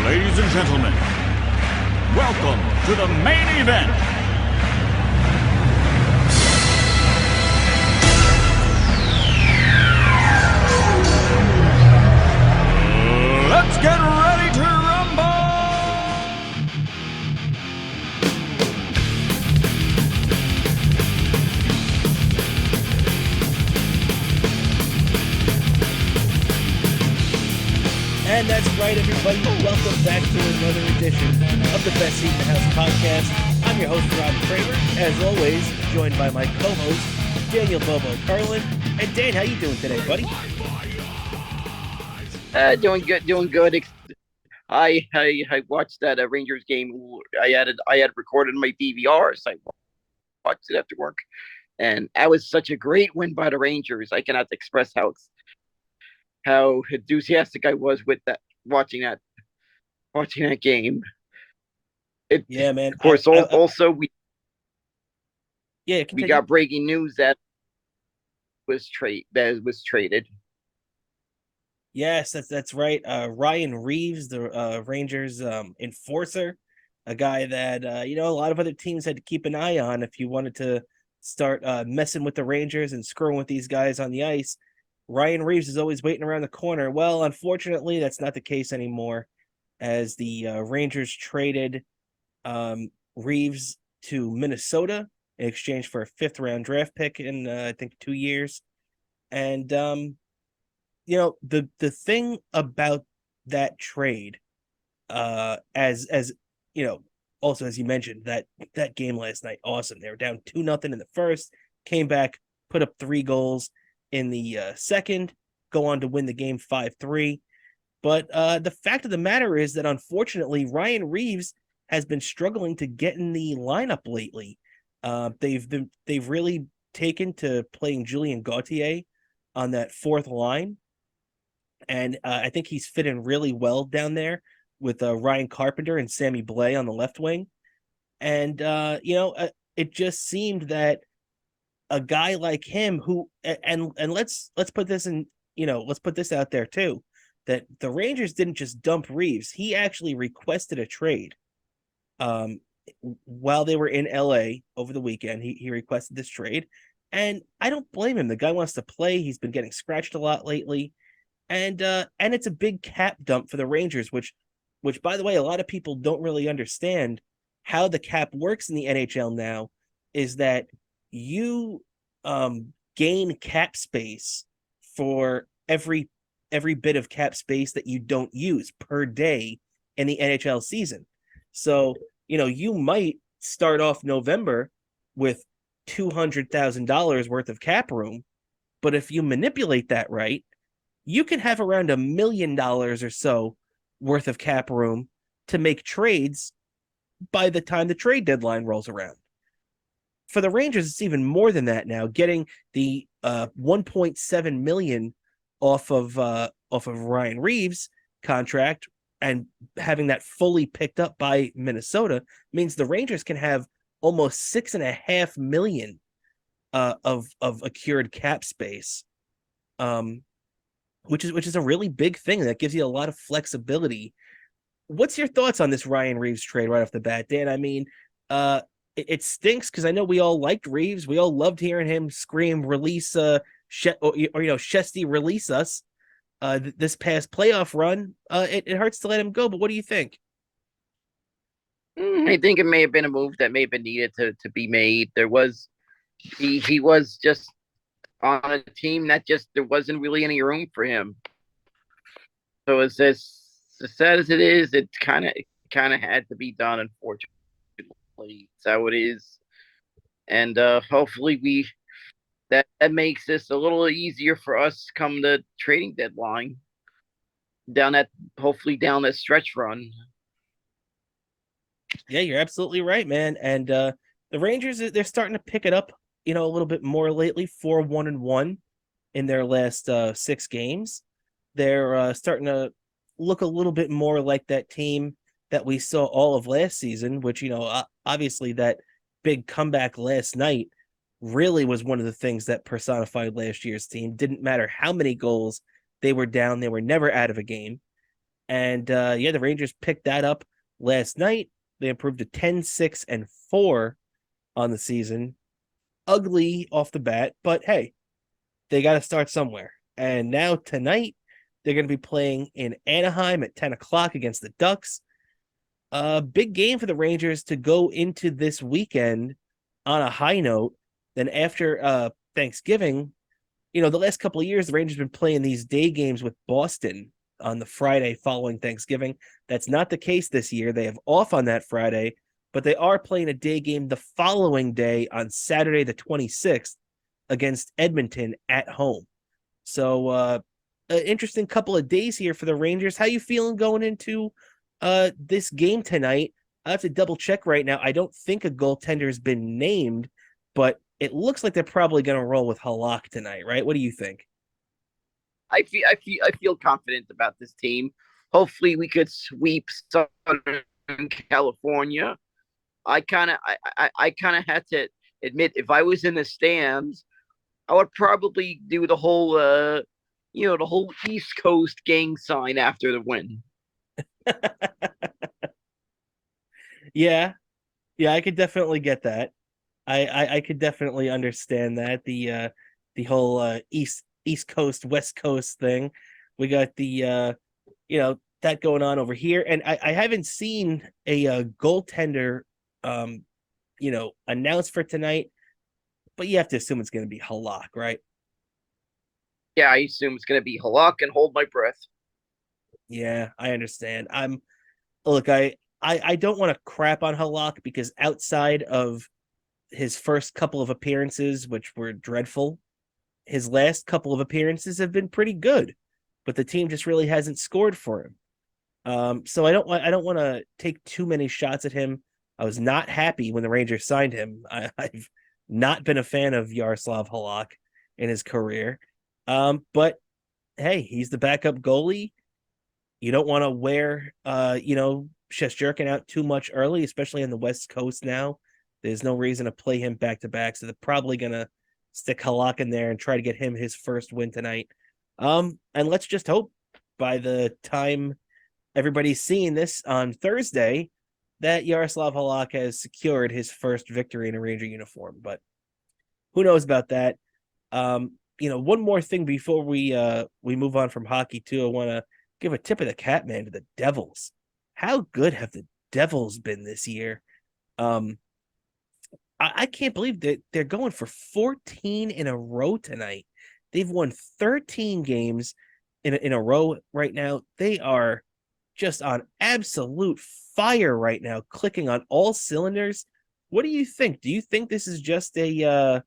Ladies and gentlemen, welcome to the main event. Let's get ready to rumble! And that's right, everybody. Welcome back to another edition of the Best Seat in the House podcast. I'm your host, Rob Cramer, as always, joined by my co-host, Daniel Bobo Kurlan. And Dan, how you doing today, buddy? Doing good. I watched that Rangers game. I had recorded my DVR, so I watched it after work, and that was such a great win by the Rangers. I cannot express how enthusiastic I was with that watching that game. Yeah, man. Of course, also we continue. got breaking news that was traded. Yes, that's right. Ryan Reeves, the Rangers enforcer, a guy that a lot of other teams had to keep an eye on if you wanted to start messing with the Rangers and screwing with these guys on the ice. Ryan Reeves is always waiting around the corner. Well, unfortunately, that's not the case anymore, as the Rangers traded Reeves to Minnesota in exchange for a fifth-round draft pick in I think 2 years. And the thing about that trade, as you know, also as you mentioned, that game last night, awesome. They were down 2-0 in the first, came back, put up 3 goals in the second, go on to win the game 5-3. But the fact of the matter is that unfortunately, Ryan Reeves has been struggling to get in the lineup lately. They've really taken to playing Julien Gauthier on that fourth line. And I think he's fit in really well down there with Ryan Carpenter and Sammy Blais on the left wing. And, it just seemed that a guy like him who, and let's put this in, let's put this out there too, that the Rangers didn't just dump Reeves. He actually requested a trade. While they were in LA over the weekend, he requested this trade. And I don't blame him. The guy wants to play. He's been getting scratched a lot lately. And it's a big cap dump for the Rangers, which by the way, a lot of people don't really understand how the cap works in the NHL now, is that you gain cap space for every bit of cap space that you don't use per day in the NHL season. So, you might start off November with $200,000 worth of cap room, but if you manipulate that right, you can have around $1 million or so worth of cap room to make trades by the time the trade deadline rolls around. For the Rangers, it's even more than that now, getting the $1.7 million off of Ryan Reeves' contract and having that fully picked up by Minnesota means the Rangers can have almost $6.5 million of accrued cap space. Which is a really big thing that gives you a lot of flexibility. What's your thoughts on this Ryan Reeves trade right off the bat, Dan? I mean, it stinks because I know we all liked Reeves. We all loved hearing him scream, "Release, Shesty, release us." This past playoff run, it hurts to let him go. But what do you think? I think it may have been a move that may have been needed to be made. He was just on a team that there wasn't really any room for him. So as sad as it is, it kind of had to be done. Unfortunately, it's how it is. And hopefully that makes this a little easier for us come the trading deadline down that stretch run. Yeah, you're absolutely right, man. And the Rangers, they're starting to pick it up, a little bit more lately. 4-1-1 in their last 6 games. They're starting to look a little bit more like that team that we saw all of last season, which, obviously that big comeback last night really was one of the things that personified last year's team. Didn't matter how many goals they were down, they were never out of a game. And yeah, the Rangers picked that up last night. They improved to 10-6-4 on the season. Ugly off the bat, but hey, they got to start somewhere. And now tonight, they're going to be playing in Anaheim at 10 o'clock against the Ducks. A big game for the Rangers to go into this weekend on a high note. Then after Thanksgiving, the last couple of years, the Rangers have been playing these day games with Boston on the Friday following Thanksgiving. That's not the case this year. They have off on that Friday, but they are playing a day game the following day on Saturday, the 26th, against Edmonton at home. So, an interesting couple of days here for the Rangers. How you feeling going into this game tonight? I have to double check right now. I don't think a goaltender has been named, but it looks like they're probably going to roll with Halak tonight, right? What do you think? I feel confident about this team. Hopefully, we could sweep Southern California. I kind of had to admit, if I was in the stands, I would probably do the whole East Coast gang sign after the win. Yeah, yeah, I could definitely get that. I could definitely understand that the whole East Coast West Coast thing. We got the that going on over here, and I haven't seen a goaltender announced for tonight, but you have to assume it's going to be Halak, right? Yeah, I assume it's going to be Halak and hold my breath. Yeah, I understand. I don't want to crap on Halak because outside of his first couple of appearances, which were dreadful, his last couple of appearances have been pretty good, but the team just really hasn't scored for him. So I don't want to take too many shots at him. I was not happy when the Rangers signed him. I've not been a fan of Yaroslav Halak in his career. But hey, he's the backup goalie. You don't want to wear Shesterkin out too much early, especially on the West Coast now. There's no reason to play him back to back, so they're probably gonna stick Halak in there and try to get him his first win tonight. And let's just hope by the time everybody's seeing this on Thursday that Yaroslav Halak has secured his first victory in a Ranger uniform. But who knows about that? One more thing before we move on from hockey too. I want to give a tip of the cap, man, to the Devils. How good have the Devils been this year? I can't believe that they're going for 14 in a row tonight. They've won 13 games in a row right now. They are just on absolute fire right now, clicking on all cylinders. What do you think? Do you think this is just an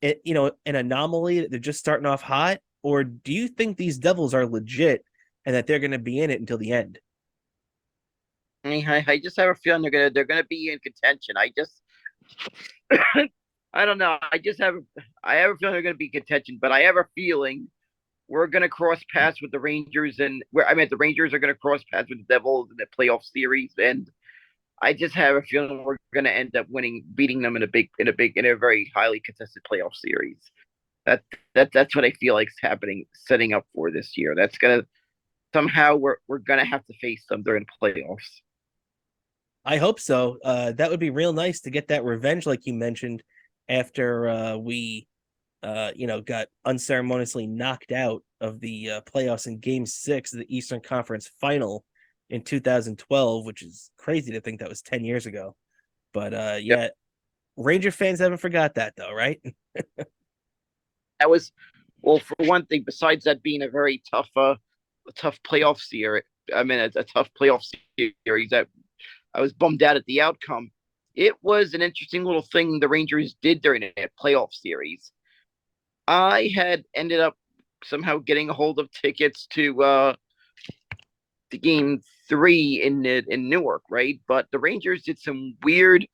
anomaly that they're just starting off hot, or do you think these Devils are legit and that they're going to be in it until the end? I just have a feeling they're gonna be in contention. I don't know. I have a feeling they're gonna be in contention, but I have a feeling we're gonna cross paths with the Rangers, and the Rangers are gonna cross paths with the Devils in the playoff series, and I just have a feeling we're gonna end up beating them in a very highly contested playoff series. That's what I feel like is happening, setting up for this year. That's gonna somehow we're gonna have to face them during the playoffs. I hope so. That would be real nice to get that revenge, like you mentioned, after we, got unceremoniously knocked out of the playoffs in Game 6 of the Eastern Conference Final in 2012, which is crazy to think that was 10 years ago. But Yep. yeah, Ranger fans haven't forgot that, though, right? That was well, for one thing. Besides that being a tough playoff series, a tough playoff series that I was bummed out at the outcome. It was an interesting little thing the Rangers did during that playoff series. I had ended up somehow getting a hold of tickets to Game 3 in Newark, right? But the Rangers did some weird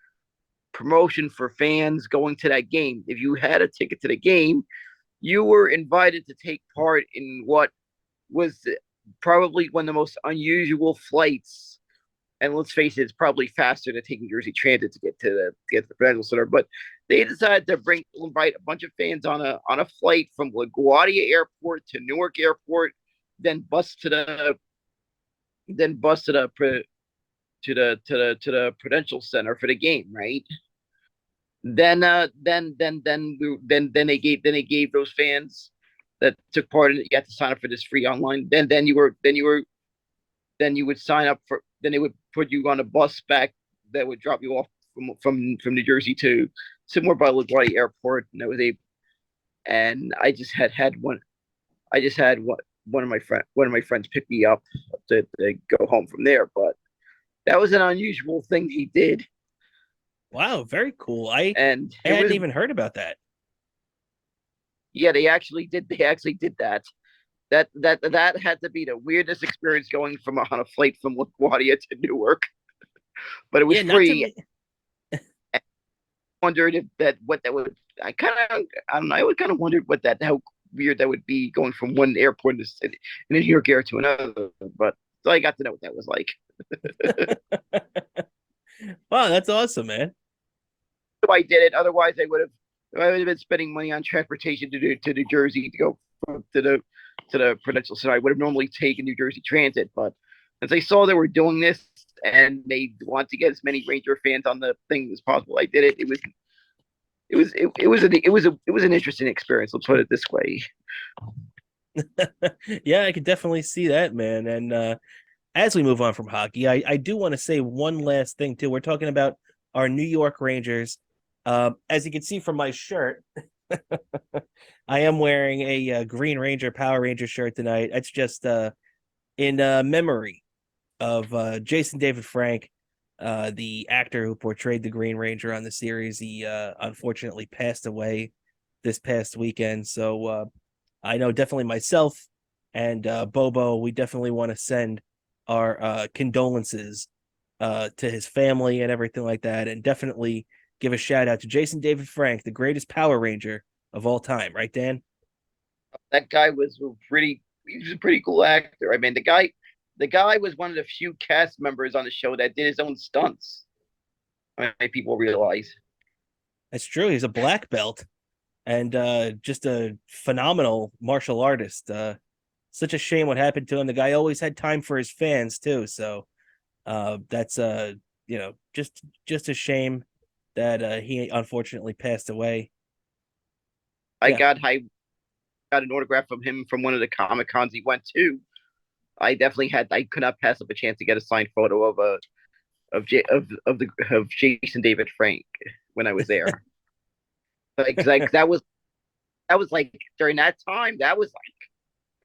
promotion for fans going to that game. If you had a ticket to the game, you were invited to take part in what was probably one of the most unusual flights. And let's face it, it's probably faster than taking Jersey Transit to get to the Prudential Center. But they decided to invite a bunch of fans on a flight from LaGuardia Airport to Newark Airport, then bus to the then bus to the Prudential Center for the game, right? Then they gave those fans that took part in it. You had to sign up for this free online. Then you would sign up for. Then they would put you on a bus back that would drop you off from New Jersey to somewhere by LaGuardia Airport, and that was a. And I just had one. I just had one of my friends pick me up to go home from there. But that was an unusual thing he did, Wow, very cool. I and I it hadn't was even heard about that. yeah, they actually did that. That had to be the weirdest experience going from on a flight from LaGuardia to Newark, but it was Yeah, not to free. me. Wondered if that what that would. I don't know. I would kind of wondered what that how weird that would be going from one airport in the city in New York air to another. But so I got to know what that was like. Wow, that's awesome, man. So I did it. Otherwise, I would have been spending money on transportation to New Jersey to go to the Prudential Center. I would have normally taken New Jersey Transit, but as I saw they were doing this and they want to get as many Ranger fans on the thing as possible, I did it. It was an interesting experience. Let's put it this way. Yeah, I could definitely see that, man. And as we move on from hockey, I do want to say one last thing too. We're talking about our New York Rangers. As you can see from my shirt, I am wearing a Green Ranger Power Ranger shirt tonight. It's just in memory of Jason David Frank, the actor who portrayed the Green Ranger on the series. He unfortunately passed away this past weekend. So I know definitely myself and Bobo, we definitely want to send our condolences to his family and everything like that, and definitely give a shout out to Jason David Frank, the greatest Power Ranger of all time, right, Dan? That guy was a pretty. He was a pretty cool actor. I mean, the guy was one of the few cast members on the show that did his own stunts. I mean, people realize. That's true. He's a black belt and just a phenomenal martial artist. Such a shame what happened to him. The guy always had time for his fans too. So that's just a shame that he unfortunately passed away. I Yeah, got I got an autograph from him from one of the Comic Cons he went to. I could not pass up a chance to get a signed photo of Jason David Frank when I was there. Like that was like during that time that was like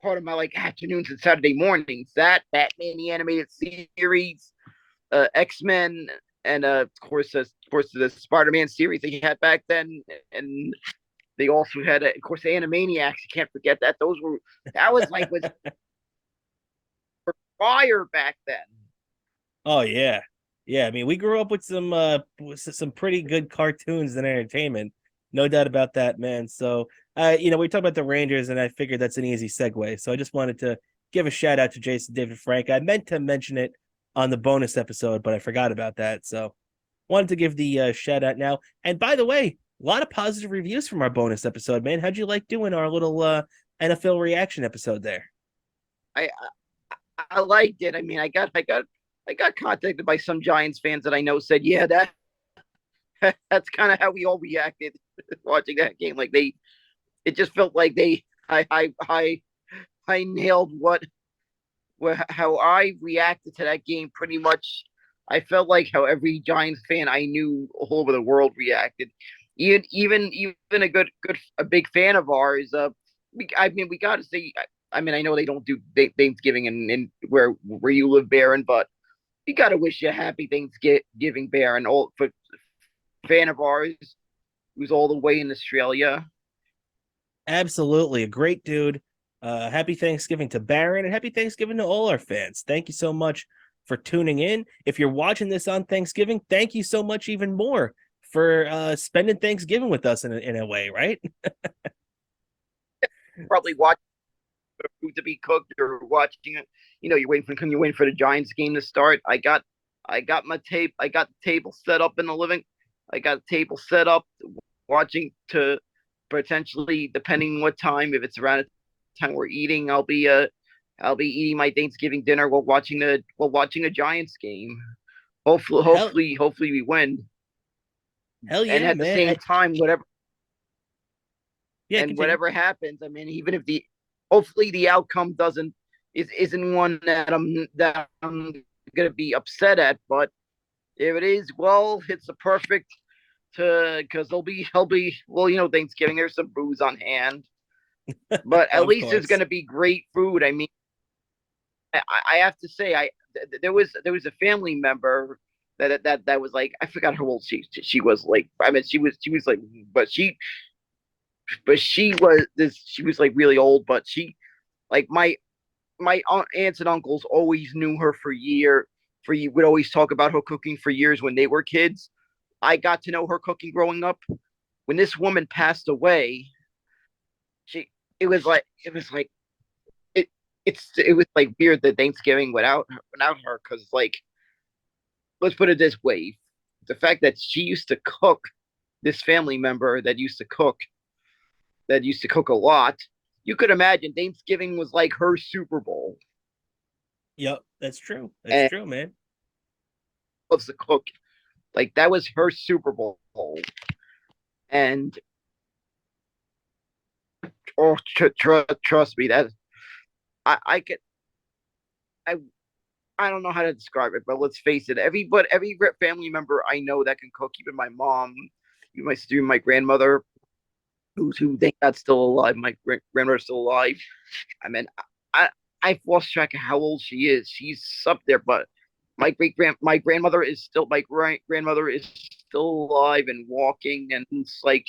part of my like afternoons and Saturday mornings. That Batman the animated series, X-Men, and of course the Spider-Man series that he had back then, and they also had of course the Animaniacs. You can't forget that. That was like was fire back then. oh yeah, yeah. I mean, we grew up with some pretty good cartoons and entertainment, no doubt about that, man. So, we talked about the Rangers, and I figured that's an easy segue. So I just wanted to give a shout out to Jason David Frank. I meant to mention it on the bonus episode, but I forgot about that. So wanted to give the shout out now. And by the way, a lot of positive reviews from our bonus episode, man. How'd you like doing our little NFL reaction episode there? I I liked it. I mean, I got contacted by some Giants fans that I know said, yeah, that's kind of how we all reacted watching that game. Like it just felt like I nailed how I reacted to that game pretty much. I felt like how every Giants fan I knew all over the world reacted. Even a big fan of ours. I mean, we got to say. I mean, I know they don't do Thanksgiving in where you live, Baron, but you got to wish you a happy Thanksgiving, Baron. All for fan of ours who's all the way in Australia. Absolutely. A great dude. Happy Thanksgiving to Baron and happy Thanksgiving to all our fans. Thank you so much for tuning in. If you're watching this on Thanksgiving, thank you so much even more for spending Thanksgiving with us in a way, right? Probably watch food to be cooked or watching it. You know, you're waiting for the Giants game to start. I got I got the table set up in the living. I got the table set up watching to potentially depending what time if it's around the time we're eating, I'll be I'll be eating my Thanksgiving dinner while watching a Giants game. Hopefully, Hell, hopefully, hopefully we win. hell And yeah, at the man. same time, whatever Yeah, and continue. whatever happens, I mean, even if hopefully the outcome isn't one that I'm gonna be upset at, but if it is, well, it's a perfect to because there'll be well, Thanksgiving. There's some booze on hand, but at Of least it's course. gonna be great food. I mean, I have to say, there was a family member that was like, I forgot how old she was. Like, I mean, she was like, but she was like really old, but she like my aunts and uncles always knew her would always talk about her cooking for years when they were kids. I got to know her cooking growing up. When this woman passed away, she it was like it was like weird that Thanksgiving without her, because like, let's put it this way, the fact that she used to cook, this family member that used to cook a lot, you could imagine Thanksgiving was like her Super Bowl. Yep, that's true. That's And true, man. loves to cook, like that was her Super Bowl. And oh, trust me, that I could I I don't know how to describe it, but let's face it. Every family member I know that can cook, even my mom, even my sister, my grandmother, who thank God still alive. My grandmother's still alive. I mean, I I've lost track of how old she is. She's up there, but my grandmother is still my grandmother is still alive and walking, and it's like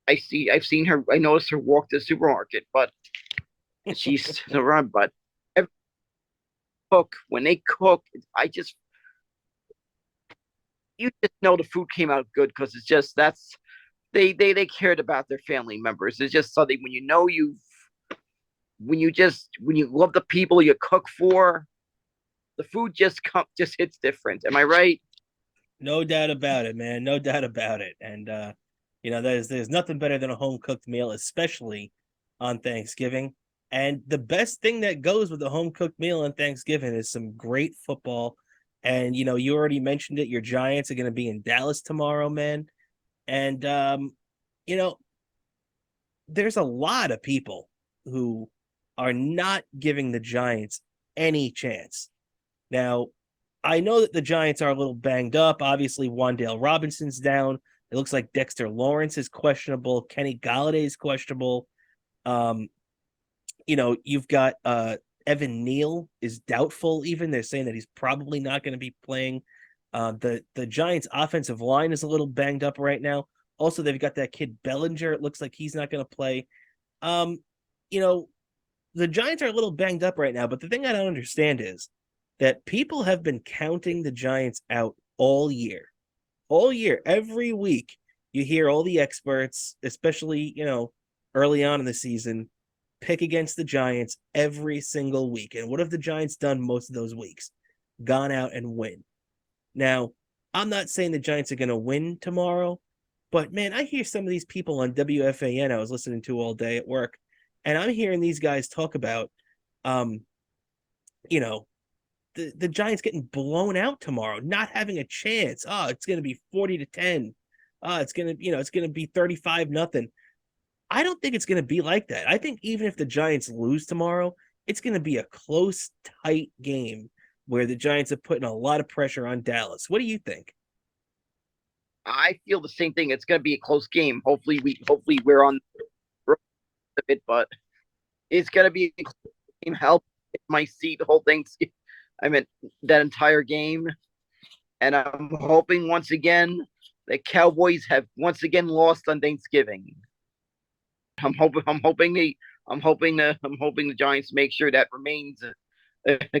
I've seen her. I noticed her walk to the supermarket, but she's still around. But every when they cook, I just you just know the food came out good, because it's just that's they cared about their family members. It's just something when when you love the people you cook for, the food just hits different. Am I right? No doubt about it, man. No doubt about it. And there's nothing better than a home cooked meal, especially on Thanksgiving. And the best thing that goes with a home cooked meal on Thanksgiving is some great football. And you already mentioned it. Your Giants are going to be in Dallas tomorrow, man. And you know, there's a lot of people who are not giving the Giants any chance. Now, I know that the Giants are a little banged up. Obviously, Wandale Robinson's down. It looks like Dexter Lawrence is questionable. Kenny Galladay is questionable. Um, you've got Evan Neal is doubtful. Even they're saying that he's probably not going to be playing. The Giants' offensive line is a little banged up right now. Also, they've got that kid Bellinger. It looks like he's not going to play. Um, you know, the Giants are a little banged up right now, but the thing I don't understand is that people have been counting the Giants out all year. All year, every week, you hear all the experts, especially, early on in the season, pick against the Giants every single week. And what have the Giants done most of those weeks? Gone out and win. Now, I'm not saying the Giants are going to win tomorrow, but man, I hear some of these people on WFAN I was listening to all day at work, and I'm hearing these guys talk about, um, you know, the Giants getting blown out tomorrow, not having a chance. Oh, it's going to be 40-10. Oh, it's going to be 35-0. I don't think it's going to be like that. I think even if the Giants lose tomorrow, it's going to be a close, tight game where the Giants are putting a lot of pressure on Dallas. What do you think? I feel the same thing. It's going to be a close game. Hopefully we're on the of it, but it's going to be a close game. Help my seat the whole thing. I mean, that entire game, and I'm hoping once again the Cowboys have once again lost on Thanksgiving. I'm hoping. I'm hoping the Giants make sure that remains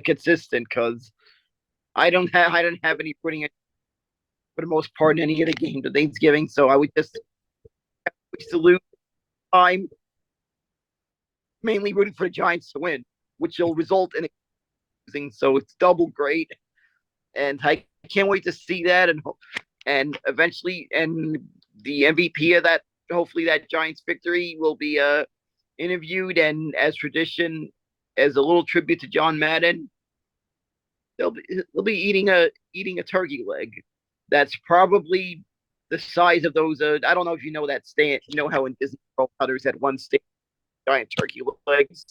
consistent, because I don't have any putting it for the most part in any of the games of Thanksgiving. So I would just salute. I'm mainly rooting for the Giants to win, which will result in losing. So it's double great, and I can't wait to see that, and eventually, and the MVP of that, hopefully that Giants victory will be interviewed, and as tradition, as a little tribute to John Madden, they'll be eating a turkey leg. That's probably the size of those. I don't know if you know that stand. You know how in Disney World, how there's that one stand giant turkey legs.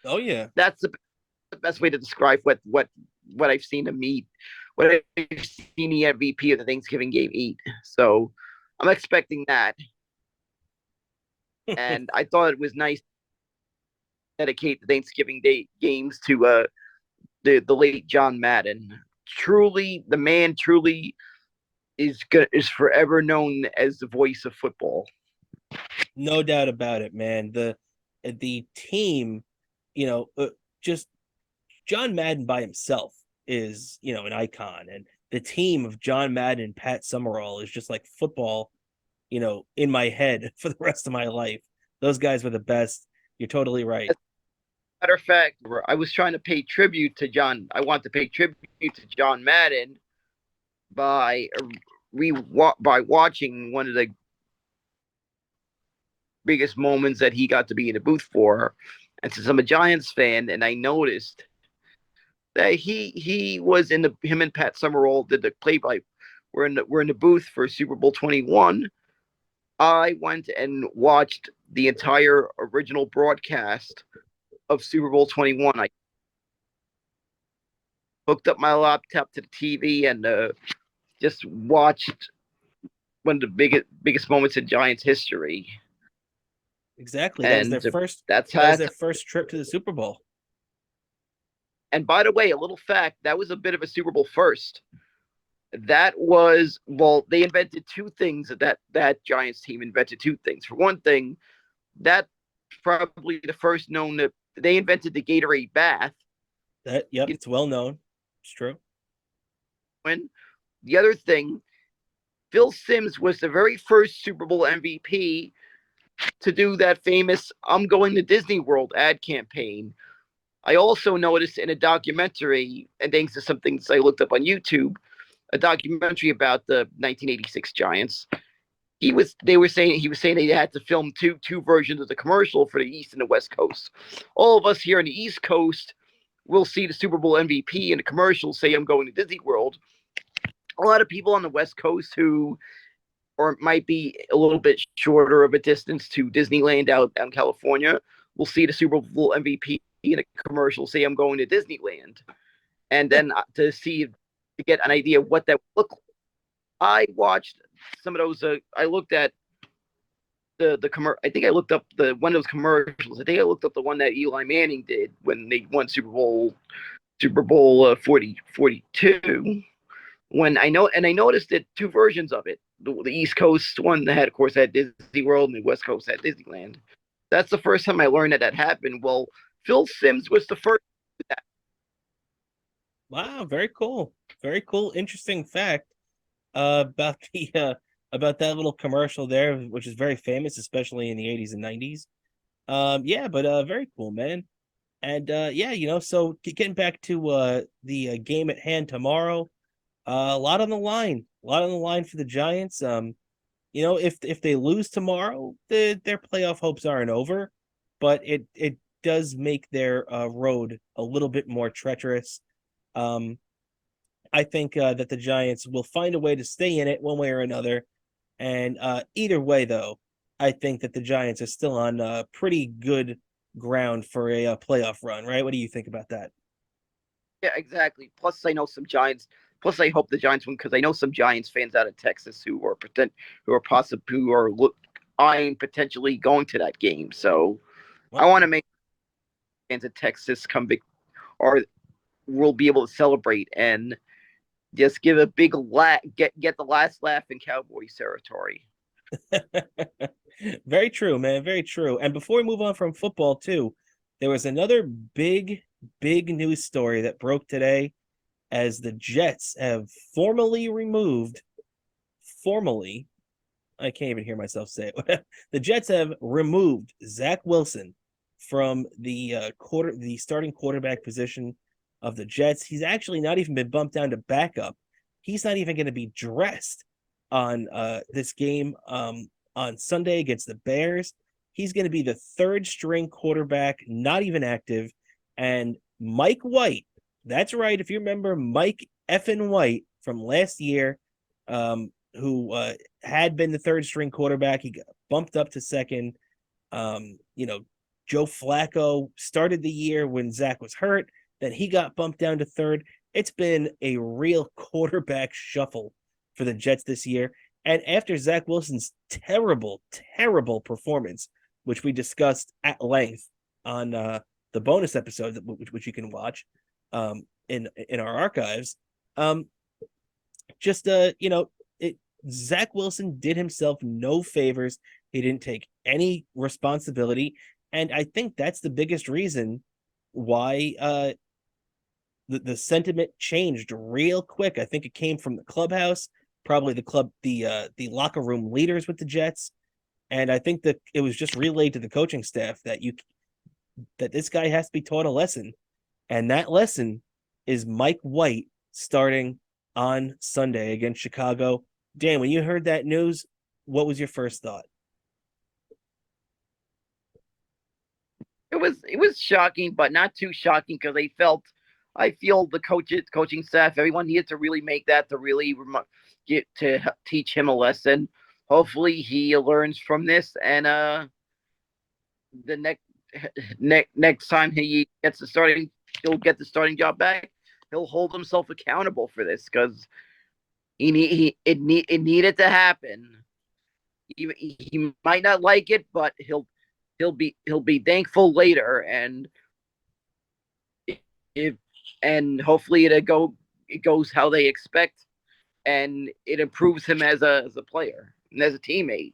Oh yeah. That's the best way to describe what I've seen them eat. What I've seen the MVP of the Thanksgiving game eat. So I'm expecting that, and I thought it was nice to dedicate the Thanksgiving Day games to the late John Madden. Truly, the man truly is forever known as the voice of football. No doubt about it, man. The team, just John Madden by himself is, an icon, and the team of John Madden and Pat Summerall is just like football, in my head for the rest of my life. Those guys were the best. You're totally right. Matter of fact, I was trying to pay tribute to John. I want to pay tribute to John Madden by by watching one of the biggest moments that he got to be in the booth for. And since I'm a Giants fan, and I noticed that he was in the him and Pat Summerall did the play by. We're in the booth for Super Bowl 21. I went and watched the entire original broadcast of Super Bowl 21. I hooked up my laptop to the TV and just watched one of the biggest moments in Giants history. Exactly. That was their first. That's that was their first trip to the Super Bowl. And by the way, a little fact: that was a bit of a Super Bowl first. That was they invented two things. That Giants team invented two things. For one thing, that probably the first known that they invented the Gatorade bath. It's well known. It's true. When the other thing, Phil Simms was the very first Super Bowl MVP to do that famous "I'm going to Disney World" ad campaign. I also noticed in a documentary, and thanks to some things I looked up on YouTube, a documentary about the 1986 Giants. He was saying they had to film two versions of the commercial for the East and the West Coast. All of us here on the East Coast will see the Super Bowl MVP in the commercial say "I'm going to Disney World." A lot of people on the West Coast who or might be a little bit shorter of a distance to Disneyland out in California will see the Super Bowl MVP in a commercial say "I'm going to Disneyland." And then to get an idea of what that would look like. I watched some of those. I looked at the I think I looked up one of those commercials. I think I looked up the one that Eli Manning did when they won Super Bowl 42. When I noticed that two versions of it. The East Coast one that of course, had Disney World, and the West Coast had Disneyland. That's the first time I learned that happened. Well, Phil Simms was the first. Wow, very cool. Very cool. Interesting fact about about that little commercial there, which is very famous, especially in the 80s and 90s. Yeah, but very cool, man. And yeah, so getting back to the game at hand tomorrow, a lot on the line. A lot on the line for the Giants. If they lose tomorrow, their playoff hopes aren't over, but it does make their road a little bit more treacherous. I think that the Giants will find a way to stay in it one way or another. And either way, though, I think that the Giants are still on pretty good ground for a playoff run, right? What do you think about that? Yeah, exactly. Plus, I know some Giants. Plus, I hope the Giants win because I know some Giants fans out of Texas who are eyeing potentially going to that game. So I want to make fans of Texas come big, or will be able to celebrate and just give a big get the last laugh in Cowboys territory. Very true, man. Very true. And before we move on from football, too, there was another big news story that broke today as the Jets have formally, I can't even hear myself say it. The Jets have removed Zach Wilson from the starting quarterback position of the Jets. He's actually not even been bumped down to backup. He's not even going to be dressed on this game on Sunday against the Bears. He's going to be the third string quarterback, not even active. And Mike White, that's right. If you remember Mike effing White from last year, who had been the third string quarterback, he got bumped up to second. Joe Flacco started the year when Zach was hurt. Then he got bumped down to third. It's been a real quarterback shuffle for the Jets this year. And after Zach Wilson's terrible, terrible performance, which we discussed at length on the bonus episode, which you can watch in our archives, Zach Wilson did himself no favors. He didn't take any responsibility, and I think that's the biggest reason why the sentiment changed real quick. I think it came from the clubhouse, probably the locker room leaders with the Jets, and I think that it was just relayed to the coaching staff that this guy has to be taught a lesson, and that lesson is Mike White starting on Sunday against Chicago. Dan, when you heard that news, what was your first thought? It was shocking, but not too shocking because I feel the coaching staff, everyone needed to really make that to really teach him a lesson. Hopefully he learns from this, and the next time he gets he'll get the starting job back. He'll hold himself accountable for this because it needed to happen. He might not like it, but he'll be thankful later, and hopefully it goes how they expect, and it improves him as a player and as a teammate.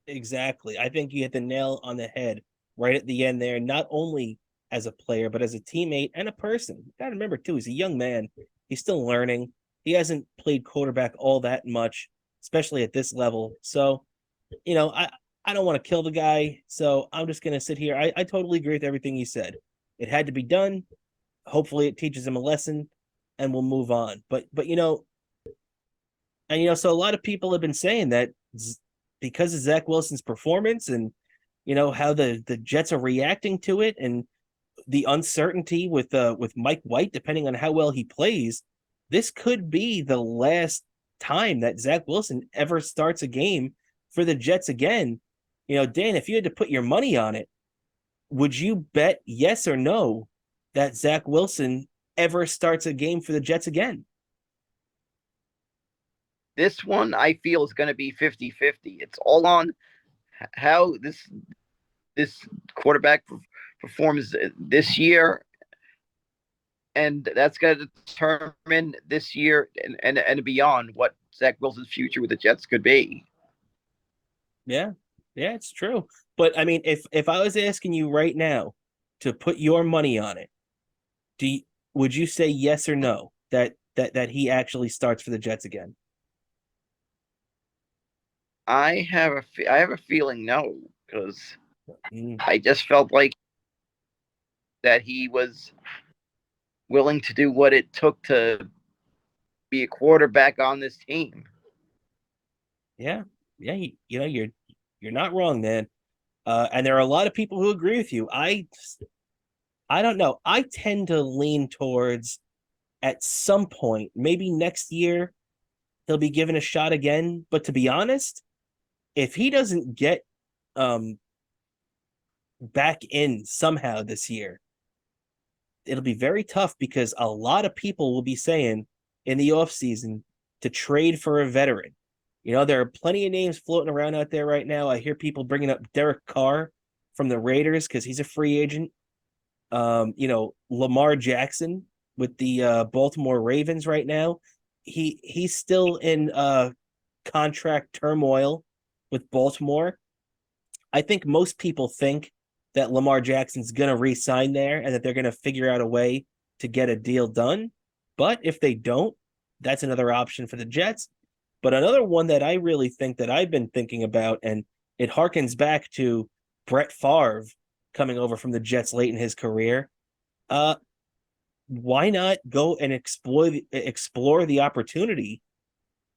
Exactly. I think you hit the nail on the head right at the end there, not only as a player, but as a teammate and a person. You gotta remember too, he's a young man. He's still learning. He hasn't played quarterback all that much, especially at this level. So, I don't want to kill the guy. So I'm just gonna sit here. I totally agree with everything he said. It had to be done. Hopefully it teaches him a lesson and we'll move on. But so a lot of people have been saying that because of Zach Wilson's performance and how the Jets are reacting to it and the uncertainty with Mike White, depending on how well he plays, this could be the last time that Zach Wilson ever starts a game for the Jets again. Dan, if you had to put your money on it, would you bet yes or no that Zach Wilson ever starts a game for the Jets again? This one I feel is going to be 50-50. It's all on how this quarterback performs this year, and that's going to determine this year and beyond what Zach Wilson's future with the Jets could be. Yeah, it's true. But I mean, if I was asking you right now to put your money on it, would you say yes or no that he actually starts for the Jets again? I have a feeling no, because I just felt like that he was willing to do what it took to be a quarterback on this team. Yeah, you're not wrong, man. And there are a lot of people who agree with you. I don't know. I tend to lean towards at some point, maybe next year, he'll be given a shot again. But to be honest, if he doesn't get back in somehow this year, it'll be very tough because a lot of people will be saying in the offseason to trade for a veteran. There are plenty of names floating around out there right now. I hear people bringing up Derek Carr from the Raiders because he's a free agent. Lamar Jackson with the Baltimore Ravens right now. He's still in contract turmoil with Baltimore. I think most people think that Lamar Jackson's going to re-sign there and that they're going to figure out a way to get a deal done. But if they don't, that's another option for the Jets. But another one that I really think that I've been thinking about, and it harkens back to Brett Favre coming over from the Jets late in his career. Why not go and explore the opportunity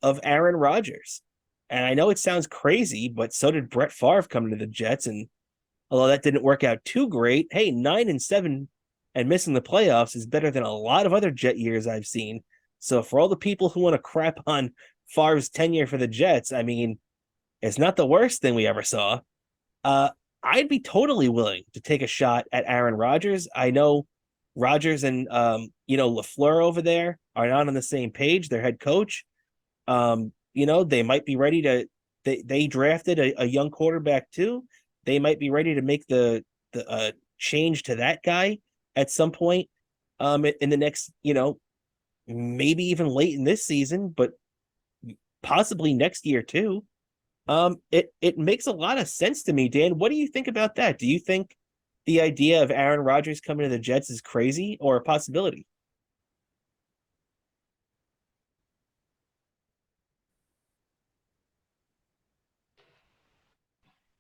of Aaron Rodgers? And I know it sounds crazy, but so did Brett Favre coming to the Jets. And although that didn't work out too great, hey, 9-7 and missing the playoffs is better than a lot of other Jet years I've seen. So for all the people who want to crap on Favre's tenure for the Jets, I mean, it's not the worst thing we ever saw. Uh, I'd be totally willing to take a shot at Aaron Rodgers. I know Rodgers and LaFleur over there are not on the same page. Their head coach, they might be ready to. They drafted a young quarterback too. They might be ready to make the change to that guy at some point. In the next, maybe even late in this season, but possibly next year too. It makes a lot of sense to me, Dan. What do you think about that? Do you think the idea of Aaron Rodgers coming to the Jets is crazy or a possibility?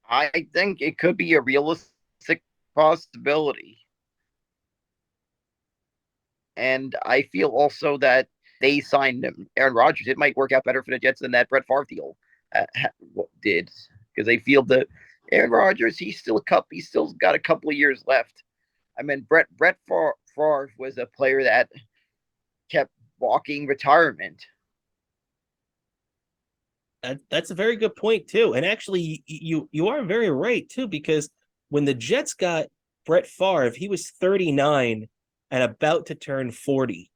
I think it could be a realistic possibility. And I feel also that they signed Aaron Rodgers. It might work out better for the Jets than that Brett Favre deal did, because they feel that Aaron Rodgers, he's still he's still got a couple of years left. I mean, Brett Favre was a player that kept walking retirement. That's a very good point too. And actually, you are very right too, because when the Jets got Brett Favre, he was 39 and about to turn 40.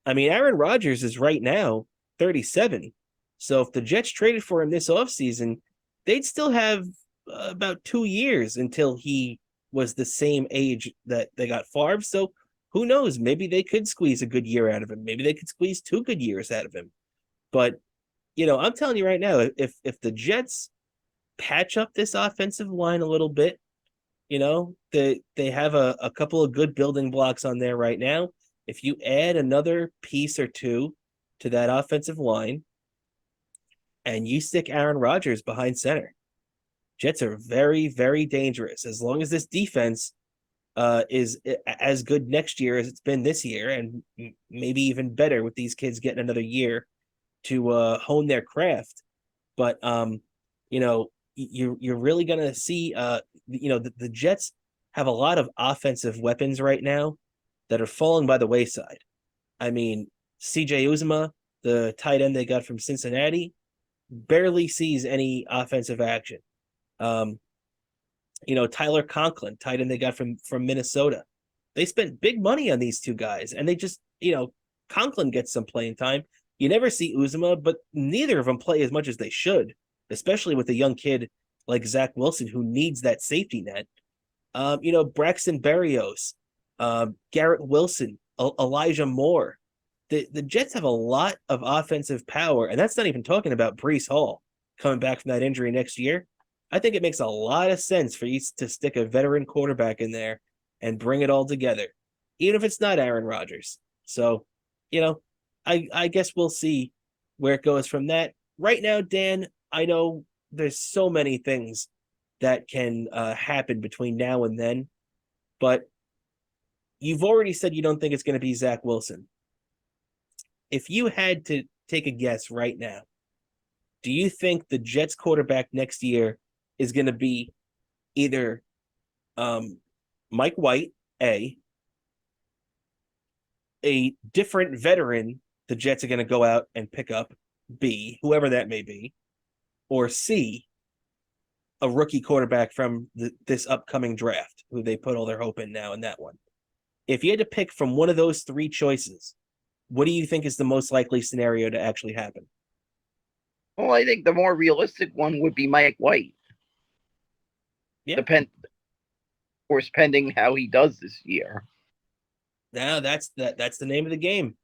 I mean, Aaron Rodgers is right now 37. So if the Jets traded for him this offseason, they'd still have about 2 years until he was the same age that they got Favre. So who knows? Maybe they could squeeze a good year out of him. Maybe they could squeeze 2 good years out of him. But I'm telling you right now, if the Jets patch up this offensive line a little bit, they have a couple of good building blocks on there right now. If you add another piece or two to that offensive line and you stick Aaron Rodgers behind center, Jets are very, very dangerous. As long as this defense is as good next year as it's been this year, and maybe even better with these kids getting another year to hone their craft. But you're really gonna see the Jets have a lot of offensive weapons right now that are falling by the wayside. I mean, CJ Uzma, the tight end they got from Cincinnati, barely sees any offensive action. Tyler Conklin, tight end they got from Minnesota. They spent big money on these two guys, and they just, Conklin gets some playing time. You never see Uzma, but neither of them play as much as they should, especially with a young kid like Zach Wilson who needs that safety net. Braxton Berrios, Garrett Wilson, Elijah Moore. The Jets have a lot of offensive power, and that's not even talking about Breece Hall coming back from that injury next year. I think it makes a lot of sense for you to stick a veteran quarterback in there and bring it all together, even if it's not Aaron Rodgers. So, I guess we'll see where it goes from that. Right now, Dan, I know there's so many things that can happen between now and then, but you've already said you don't think it's going to be Zach Wilson. If you had to take a guess right now, do you think the Jets quarterback next year is going to be either Mike White, a different veteran the Jets are going to go out and pick up, B, whoever that may be, or C, a rookie quarterback from this upcoming draft, who they put all their hope in now in that one? If you had to pick from one of those three choices, what do you think is the most likely scenario to actually happen? Well, I think the more realistic one would be Mike White. Yeah. Pending how he does this year. Now that's the name of the game.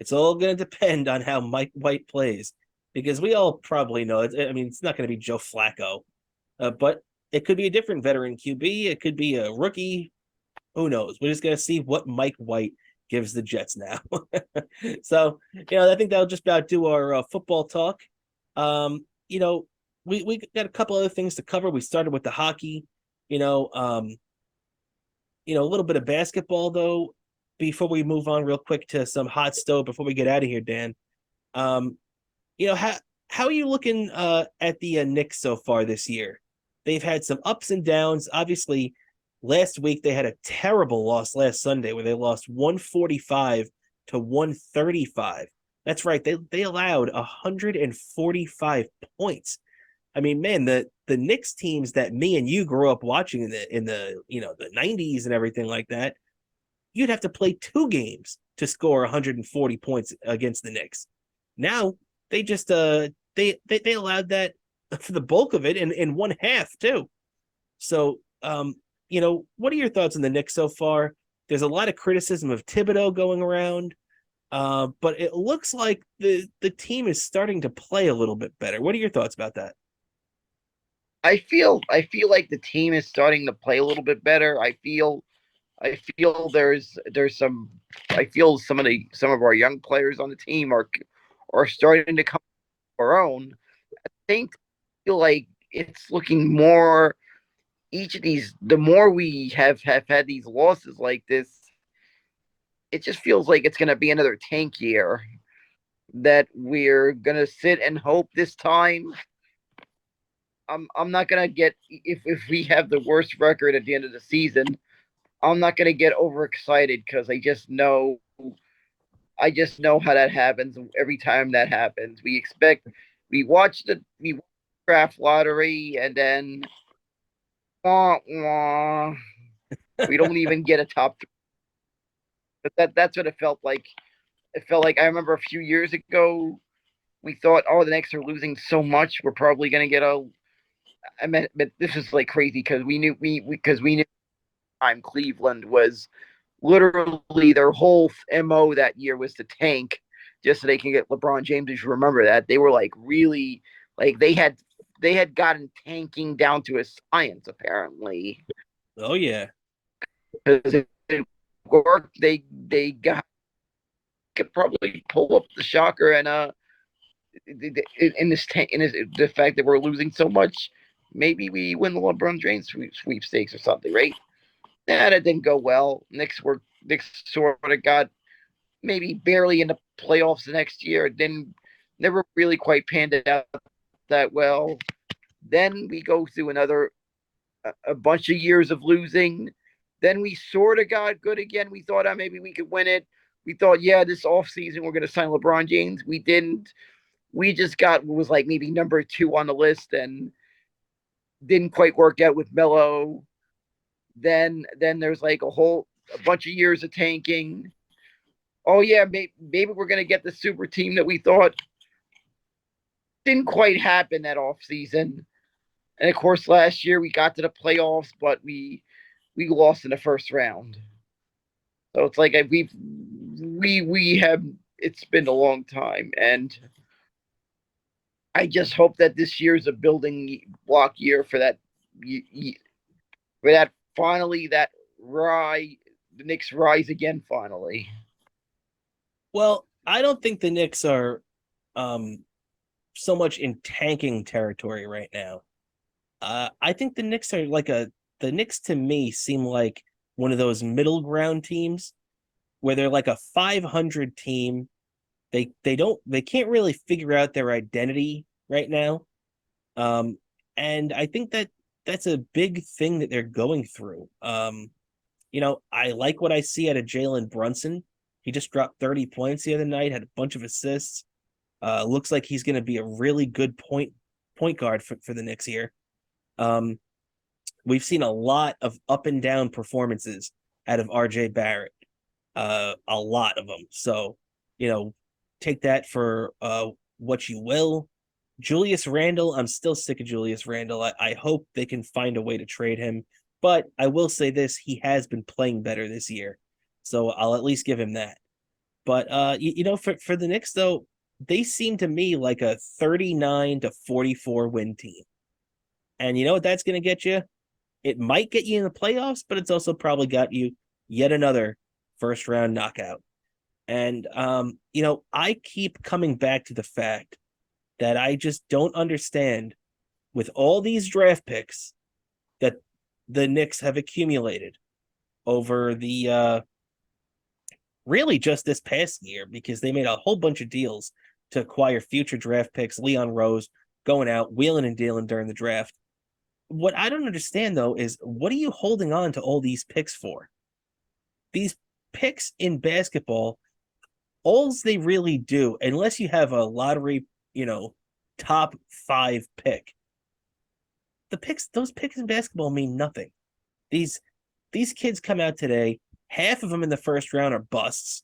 It's all going to depend on how Mike White plays, because we all probably know it. I mean, it's not going to be Joe Flacco, but it could be a different veteran QB. It could be a rookie. Who knows? We're just going to see what Mike White gives the Jets now. So, I think that'll just about do our football talk. We got a couple other things to cover. We started with the hockey, a little bit of basketball though, before we move on real quick to some hot stove before we get out of here, Dan. how are you looking at the Knicks so far this year? They've had some ups and downs. Obviously, last week they had a terrible loss last Sunday where they lost 145 to 135. That's right. They allowed 145 points. I mean, man, the Knicks teams that me and you grew up watching in the the 90s and everything like that, you'd have to play two games to score 140 points against the Knicks. Now they just they allowed that for the bulk of it in one half too. So what are your thoughts on the Knicks so far? There's a lot of criticism of Thibodeau going around, but it looks like the team is starting to play a little bit better. What are your thoughts about that? I feel like the team is starting to play a little bit better. I feel there's some I feel some of our young players on the team are starting to come to our own. I think feel like it's looking more each of these the more we have had these losses like this, it just feels like it's gonna be another tank year that we're gonna sit and hope this time. I'm not gonna get if we have the worst record at the end of the season. I'm not gonna get overexcited because I just know how that happens every time that happens. We watch the draft lottery and then wah, wah, we don't even get a top three. But that's what it felt like. It felt like I remember a few years ago we thought, oh, the Knicks are losing so much, we're probably gonna get a. I mean, but this is like crazy because we knew time Cleveland was literally their whole mo that year was to tank just so they can get LeBron James. If you remember that, they were like really like they had gotten tanking down to a science apparently Oh yeah. because it worked. They got could probably pull up the shocker and in the fact that we're losing so much, maybe we win the LeBron James sweepstakes or something, right? Nah, that didn't go well. Knicks sort of got maybe barely in the playoffs the next year. Then never really quite panned out that well. Then we go through a bunch of years of losing. Then we sort of got good again. We thought maybe we could win it. We thought, yeah, this offseason we're going to sign LeBron James. We didn't. We just got was like maybe number two on the list and didn't quite work out with Melo. Then there's like a bunch of years of tanking. Oh yeah, maybe we're gonna get the super team that we thought. Didn't quite happen that off season. And of course, last year we got to the playoffs, but we lost in the first round. So it's like we have it's been a long time, and I just hope that this year is a building block year for that finally that the Knicks rise again finally. Well, I don't think the Knicks are um so much in tanking territory right now. I think the Knicks are the Knicks to me seem like one of those middle ground teams where they're like a 500 team. They can't really figure out their identity right now. Um, and I think that that's a big thing that they're going through. I like what I see out of Jalen Brunson. He just dropped 30 points the other night, had a bunch of assists. Looks like he's going to be a really good point guard for the Knicks here. Um, we've seen a lot of up and down performances out of RJ Barrett, a lot of them. So, you know, take that for what you will. Julius Randle, I'm still sick of Julius Randle. I hope they can find a way to trade him. But I will say this, he has been playing better this year. So I'll at least give him that. But for the Knicks though, they seem to me like a 39 to 44 win team. And you know what that's going to get you? It might get you in the playoffs, but it's also probably got you yet another first round knockout. And I keep coming back to the fact that I just don't understand with all these draft picks that the Knicks have accumulated over the really just this past year because they made a whole bunch of deals to acquire future draft picks. Leon Rose going out, wheeling and dealing during the draft. What I don't understand though is what are you holding on to all these picks for? These picks in basketball, all they really do, unless you have a lottery, top 5 pick, those picks in basketball mean nothing. These kids come out today, half of them in the first round are busts.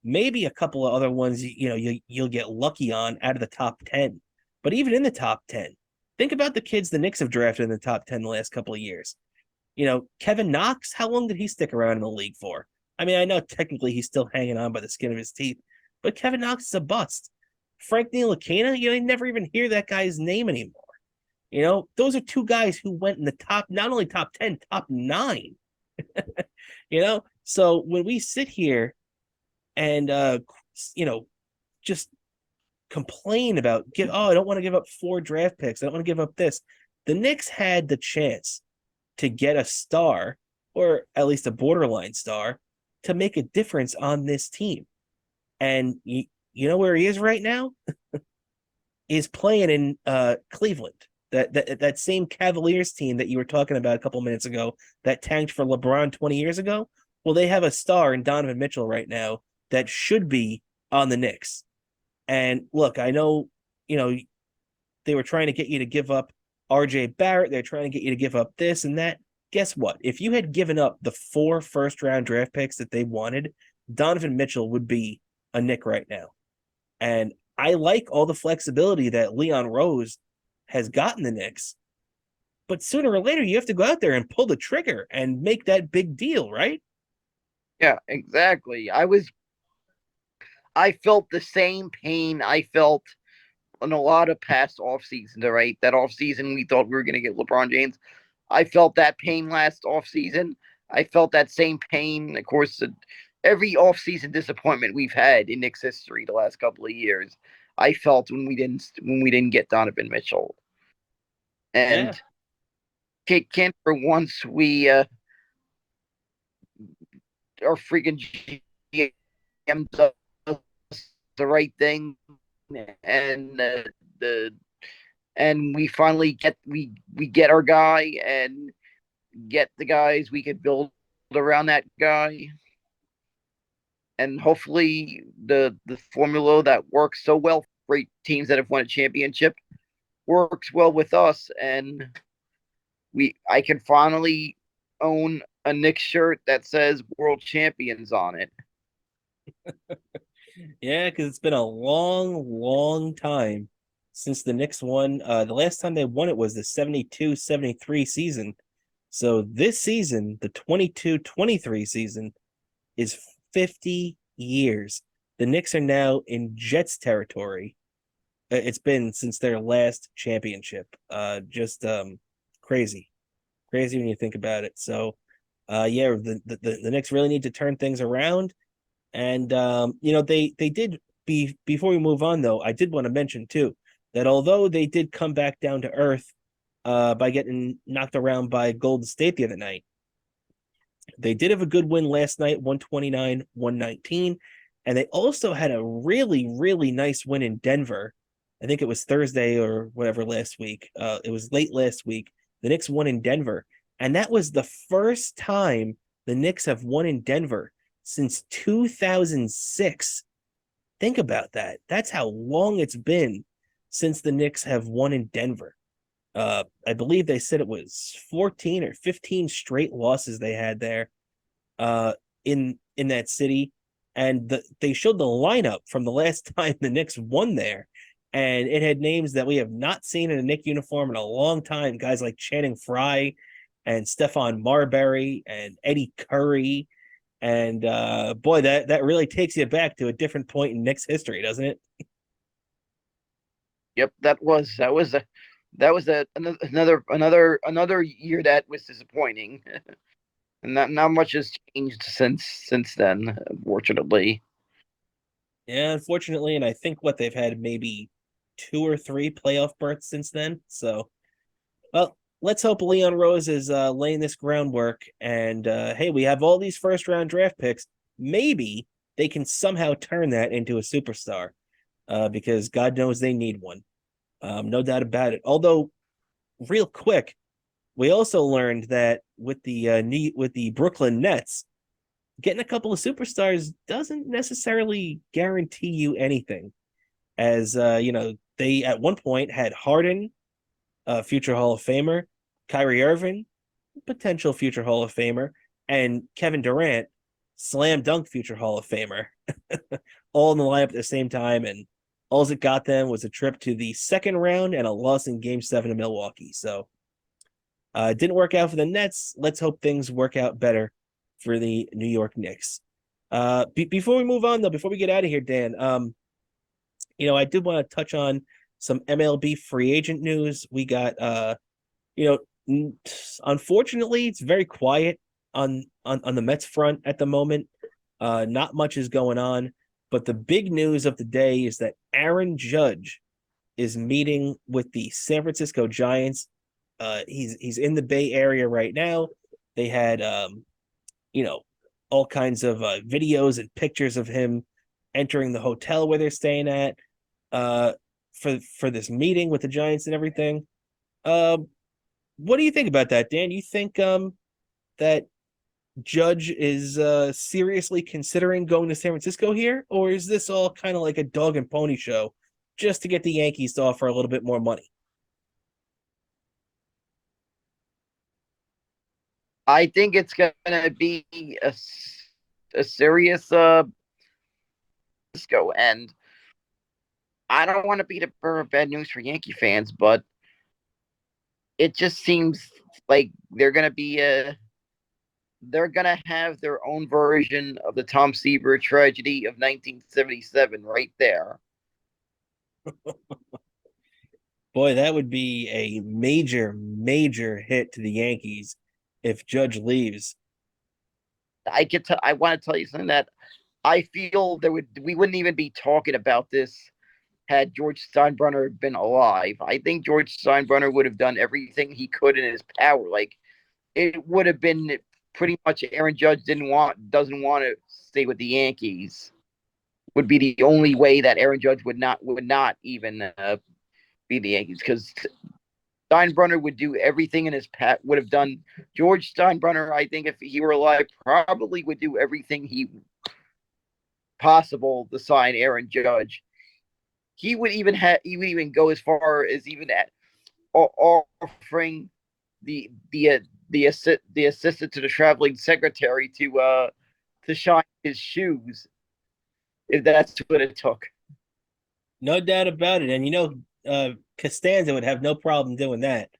Maybe a couple of other ones, you'll get lucky on out of the top 10. But even in the top 10, think about the kids the Knicks have drafted in the top 10 the last couple of years. Kevin Knox, how long did he stick around in the league for? I mean, I know technically he's still hanging on by the skin of his teeth, but Kevin Knox is a bust. Frank Ntilikina, you never even hear that guy's name anymore. Those are 2 guys who went in the top, not only top 10, top 9. So when we sit here and just complain about I don't want to give up 4 draft picks, I don't want to give up this. The Knicks had the chance to get a star, or at least a borderline star, to make a difference on this team. And you know where he is right now? Is playing in Cleveland. That same Cavaliers team that you were talking about a couple minutes ago that tanked for LeBron 20 years ago. Well, they have a star in Donovan Mitchell right now that should be on the Knicks. And look, I know, they were trying to get you to give up RJ Barrett. They're trying to get you to give up this and that. Guess what? If you had given up the 4 first-round draft picks that they wanted, Donovan Mitchell would be a Knick right now. And I like all the flexibility that Leon Rose has gotten the Knicks. But sooner or later, you have to go out there and pull the trigger and make that big deal, right? Yeah, exactly. I felt the same pain I felt in a lot of past off seasons, right? That off season we thought we were going to get LeBron James. I felt that pain last off season. I felt that same pain, of course, every off season disappointment we've had in Knicks history the last couple of years. I felt when we didn't get Donovan Mitchell, and can't for once we our freaking GM does the right thing, and and we finally get our guy and get the guys we could build around that guy. And hopefully the formula that works so well for great teams that have won a championship works well with us, and I can finally own a Knicks shirt that says World Champions on it. Yeah, because it's been a long, long time since the Knicks won. The last time they won it was the 72-73 season. So this season, the 22-23 season, is 50 years. The Knicks are now in Jets territory. It's been since their last championship. Just crazy when you think about it. So, the Knicks really need to turn things around. And they did before we move on though, I did want to mention too that although they did come back down to earth by getting knocked around by Golden State the other night, they did have a good win last night, 129-119, and they also had a really, really nice win in Denver. I think it was Thursday or whatever last week. It was late last week. The Knicks won in Denver, and that was the first time the Knicks have won in Denver since 2006. Think about that. That's how long it's been since the Knicks have won in Denver. I believe they said it was 14 or 15 straight losses they had there in that city. And they showed the lineup from the last time the Knicks won there. And it had names that we have not seen in a Knick uniform in a long time. Guys like Channing Frye and Stephon Marbury and Eddie Curry. And boy, that really takes you back to a different point in Knicks history, doesn't it? Yep, that was another year that was disappointing, and not much has changed since then, unfortunately. Yeah, unfortunately, and I think they've had maybe 2 or 3 playoff berths since then. So, well, let's hope Leon Rose is laying this groundwork. And hey, we have all these first round draft picks. Maybe they can somehow turn that into a superstar. because God knows they need one. No doubt about it. Although, real quick, we also learned that with the Brooklyn Nets, getting a couple of superstars doesn't necessarily guarantee you anything. As they at one point had Harden, future Hall of Famer, Kyrie Irving, potential future Hall of Famer, and Kevin Durant, slam dunk future Hall of Famer, all in the lineup at the same time. And all it got them was a trip to the second round and a loss in Game 7 in Milwaukee. So it didn't work out for the Nets. Let's hope things work out better for the New York Knicks. Before we move on, though, before we get out of here, Dan, I did want to touch on some MLB free agent news. We got, unfortunately, it's very quiet on the Mets front at the moment. Not much is going on, but the big news of the day is that Aaron Judge is meeting with the San Francisco Giants. He's in the Bay Area right now. They had all kinds of videos and pictures of him entering the hotel where they're staying at for this meeting with the Giants and everything. What do you think about that, Dan? You think that Judge is seriously considering going to San Francisco here, or is this all kind of like a dog and pony show just to get the Yankees to offer a little bit more money? I think it's going to be a serious Cisco, and I don't want to be the bearer of bad news for Yankee fans, but it just seems like they're going to have their own version of the Tom Seaver tragedy of 1977 right there. Boy, that would be a major, major hit to the Yankees if Judge leaves. I want to tell you something that I feel we wouldn't even be talking about this had George Steinbrenner been alive. I think George Steinbrenner would have done everything he could in his power. Like, it would have been pretty much Aaron Judge doesn't want to stay with the Yankees. Would be the only way that Aaron Judge would not even be the Yankees, because Steinbrenner would do everything in his would have done. George Steinbrenner, I think, if he were alive, probably would do everything he possible to sign Aaron Judge. He would even go as far as even at offering the assistant to the traveling secretary to shine his shoes, if that's what it took. No doubt about it. And Costanza would have no problem doing that.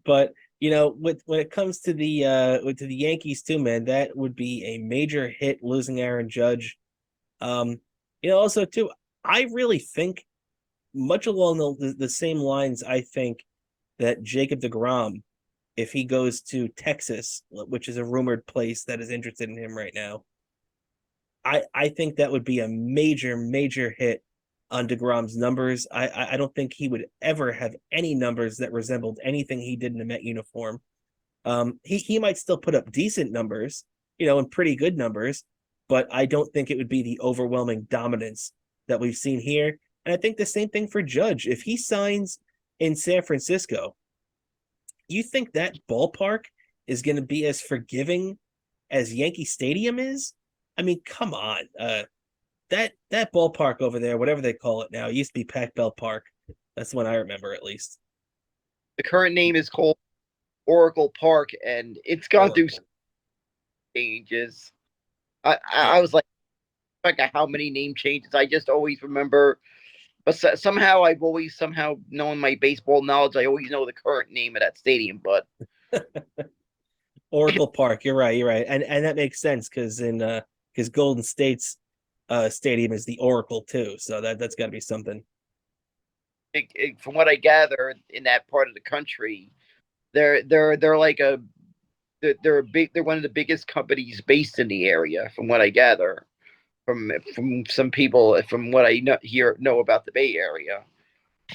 But when it comes to the Yankees too, man, that would be a major hit losing Aaron Judge. Also too, I really think much along the same lines. I think that Jacob deGrom, if he goes to Texas, which is a rumored place that is interested in him right now, I think that would be a major, major hit on deGrom's numbers. I don't think he would ever have any numbers that resembled anything he did in a Met uniform. He might still put up decent numbers, and pretty good numbers, but I don't think it would be the overwhelming dominance that we've seen here. And I think the same thing for Judge. If he signs in San Francisco, you think that ballpark is going to be as forgiving as Yankee Stadium is? I mean, come on. That ballpark over there, whatever they call it now, it used to be Pac Bell Park. That's the one I remember, at least. The current name is called Oracle Park, and it's gone through changes. I was like how many name changes. I just always remember, but somehow I've always known my baseball knowledge. I always know the current name of that stadium, but Oracle Park. You're right, and that makes sense because Golden State's stadium is the Oracle too, so that's got to be something. From what I gather, in that part of the country, they're like they're one of the biggest companies based in the area. From what I gather, from some people, from what I know about the Bay Area,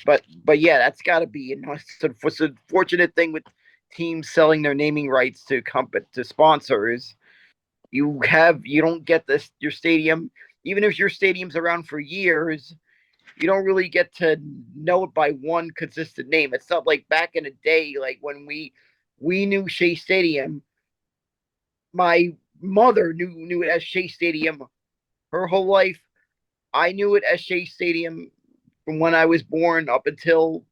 but yeah, that's got to be it's a fortunate thing with teams selling their naming rights to sponsors. You don't get your stadium. even if your stadium's around for years, you don't really get to know it by one consistent name. It's not like back in the day, like when we knew Shea Stadium. My mother knew it as Shea Stadium her whole life. I knew it as Shea Stadium from when I was born up until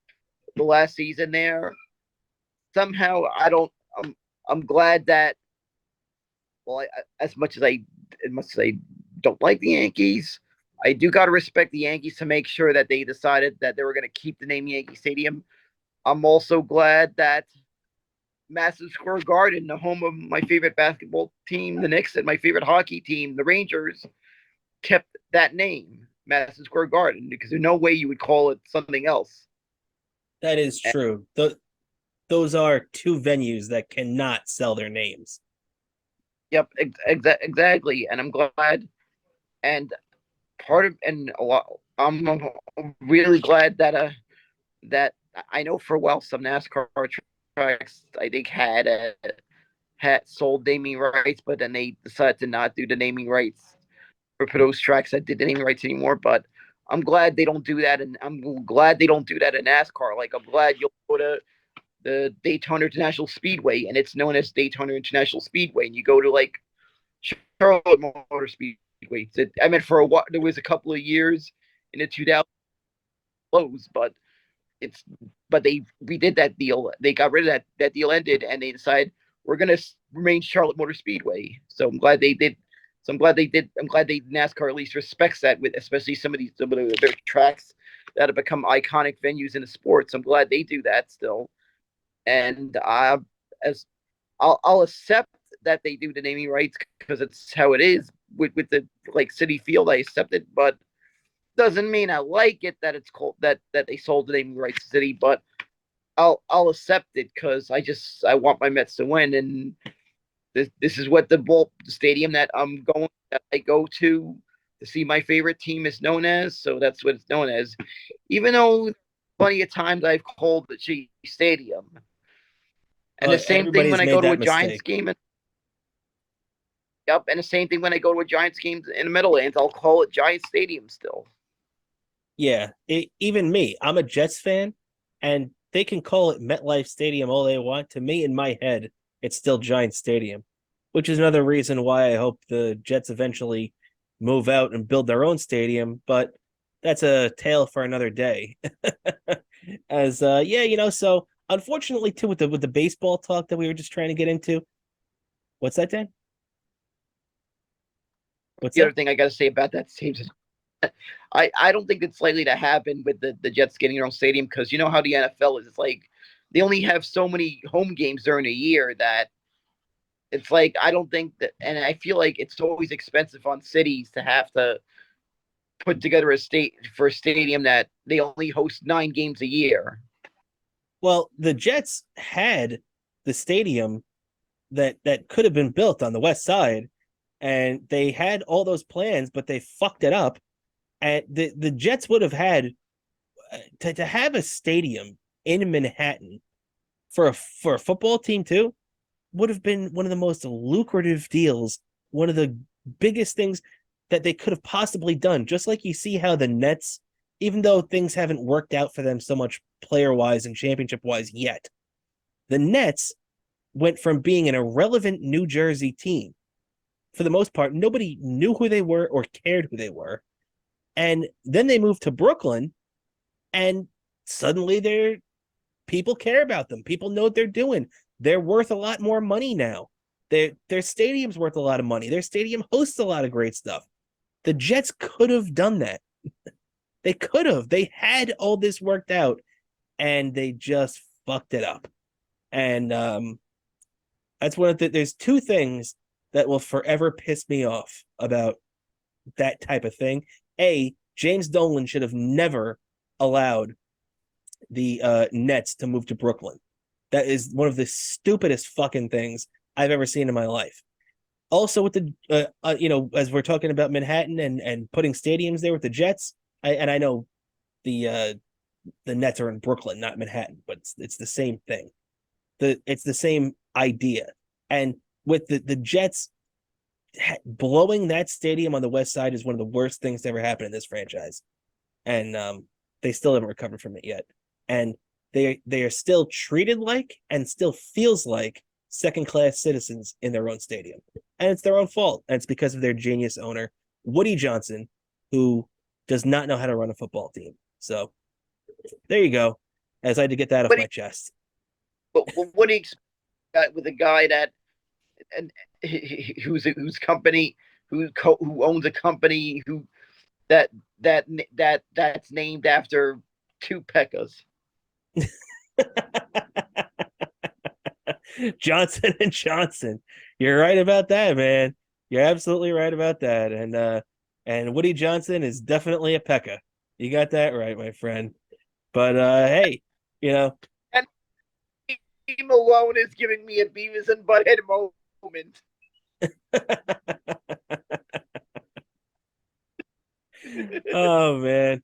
the last season there. Somehow, I don't. I'm glad that. Well, as much as I don't like the Yankees, I do got to respect the Yankees to make sure that they decided that they were going to keep the name Yankee Stadium. I'm also glad that Madison Square Garden, the home of my favorite basketball team, the Knicks, and my favorite hockey team, the Rangers, kept that name, Madison Square Garden, because there's no way you would call it something else. That is true. Those are two venues that cannot sell their names. Yep, exactly. And I'm glad. And part of and a lot. I'm really glad that I know for a while some NASCAR tracks I think had sold naming rights, but then they decided to not do the naming rights for those tracks that did the naming rights anymore. But I'm glad they don't do that, and I'm glad they don't do that in NASCAR. Like I'm glad you'll go to the Daytona International Speedway, and it's known as Daytona International Speedway, and you go to like Charlotte Motor Speedway. I mean, for a while there was a couple of years in the 2000s, but it's but they redid that deal. They got rid of that deal ended, and they decided we're gonna remain Charlotte Motor Speedway. So I'm glad they did. So I'm glad they did. I'm glad they NASCAR at least respects that with especially some of the tracks that have become iconic venues in the sports. I'm glad they do that still, and as I'll accept that they do the naming rights because it's how it is with the like City Field. I accept it, but doesn't mean I like it that it's called that they sold the naming rights to City, but I'll accept it because I want my Mets to win, and this is what the stadium that I go to see my favorite team is known as, so that's what it's known as. Even though plenty of times I've called the G Stadium, and the same thing when Everybody's I go made to a that Giants mistake. game. Yep, and the same thing when I go to a Giants game in the Meadowlands, I'll call it Giants Stadium still. Yeah, even me, I'm a Jets fan, and they can call it MetLife Stadium all they want. To me, in my head, it's still Giant Stadium, which is another reason why I hope the Jets eventually move out and build their own stadium. But that's a tale for another day. As yeah, so unfortunately too with the baseball talk that we were just trying to get into. What's that, Dan? What's The other that? thing I got to say about that team is I don't think it's likely to happen with the Jets getting their own stadium because you know how the NFL is. It's like they only have so many home games during a year that it's like I don't think that, and I feel like it's always expensive on cities to have to put together a stadium that they only host 9 games a year. Well, the Jets had the stadium that could have been built on the west side, and they had all those plans, but they fucked it up. And the Jets would have had to have a stadium in Manhattan for a football team too would have been one of the most lucrative deals, one of the biggest things that they could have possibly done. Just like you see how the Nets, even though things haven't worked out for them so much player wise and championship wise yet, the Nets went from being an irrelevant New Jersey team. For the most part, nobody knew who they were or cared who they were. And then they moved to Brooklyn, and suddenly people care about them. People know what they're doing. They're worth a lot more money now. Their stadium's worth a lot of money. Their stadium hosts a lot of great stuff. The Jets could have done that. They could have. They had all this worked out, and they just fucked it up. And that's there's two things that will forever piss me off about that type of thing. A, James Dolan should have never allowed the Nets to move to Brooklyn. That is one of the stupidest fucking things I've ever seen in my life. Also, with the as we're talking about Manhattan and putting stadiums there with the Jets, I know the Nets are in Brooklyn, not Manhattan, but it's the same thing. It's the same idea. And with the Jets, blowing that stadium on the west side is one of the worst things to ever happen in this franchise, and they still haven't recovered from it yet. And they are still treated like and still feels like second class citizens in their own stadium, and it's their own fault. And it's because of their genius owner Woody Johnson, who does not know how to run a football team. So there you go. As I had to get that off What my chest. what do you expect with a guy that and whose company who owns a company that that's named after two Pekkas? Johnson and Johnson. You're right about that, man. You're absolutely right about that. And Woody Johnson is definitely a Pekka. You got that right, my friend. But hey, you know. And Malone is giving me a Beavis and Butthead moment. Oh man.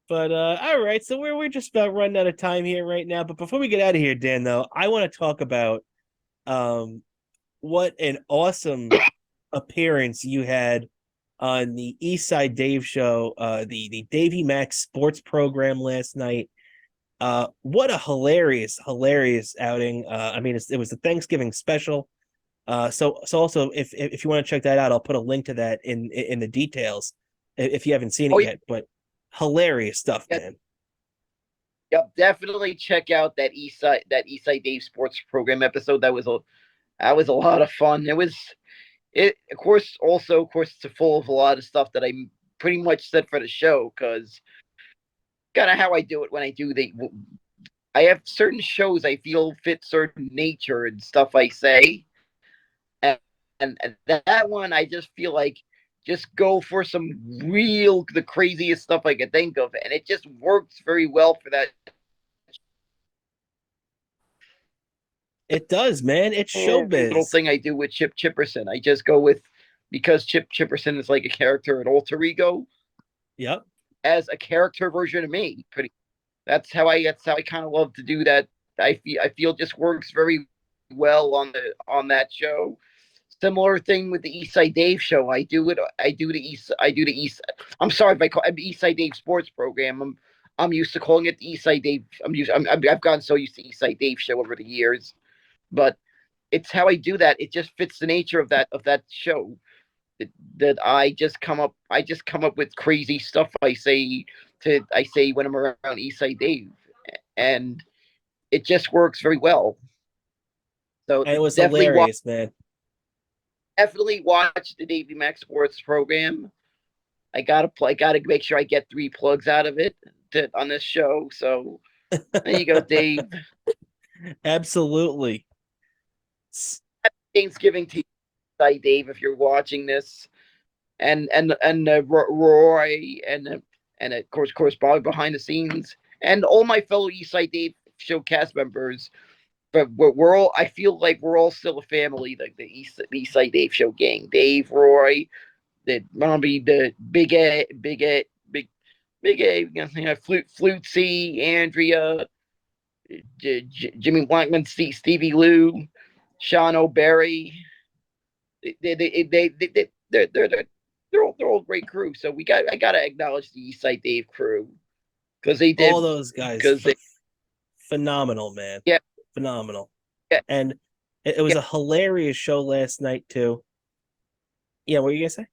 But all right, so we're just about running out of time here right now. But before we get out of here, Dan, though, I want to talk about what an awesome appearance you had on the Eastside Dave show, the Davey Max sports program last night. What a hilarious outing. I mean, it was the Thanksgiving special. So also if you want to check that out, I'll put a link to that in the details if you haven't seen it yet. But hilarious stuff, man. Yep, definitely check out that Eastside Dave sports program episode. That was a lot of fun. It of course it's full of a lot of stuff that I pretty much said for the show, because kind of how I do it when I have certain shows I feel fit certain nature and stuff I say, and, and that one I just feel like just go for the craziest stuff I could think of, and it just works very well for that. It does, man. It's showbiz. Little thing I do with Chip Chipperson. I just go with, because Chip Chipperson is like a character, an alter ego. Yep. As a character version of me. That's how I kind of love to do that. I feel just works very well on that show. Similar thing with the Eastside Dave show. I do the East. I'm sorry if I call it Eastside Dave sports program. I'm used to calling it the Eastside Dave. I've gotten so used to Eastside Dave show over the years, but it's how I do that. It just fits the nature of that show. That I just come up with crazy stuff I say when I'm around Eastside Dave, and it just works very well. So and it was hilarious, man. Definitely watch the Davey Max Sports program. I gotta make sure I get 3 plugs out of it on this show. So there you go, Dave. Absolutely. Thanksgiving to you, Dave, if you're watching this, and Roy, and of course Bobby behind the scenes, and all my fellow Eastside Dave show cast members. But we're all, I feel like we're all still a family, like the Eastside Dave show gang. Dave, Roy, the Robbie, the Big A, Flutesy, Andrea, Jimmy Blackman, Stevie Lou, Sean O'Berry. They're all great crew. So I gotta acknowledge the Eastside Dave crew, because they did all those guys. Because phenomenal, man. Yeah, phenomenal. Yeah. And it was a hilarious show last night too. Yeah, what were you gonna say?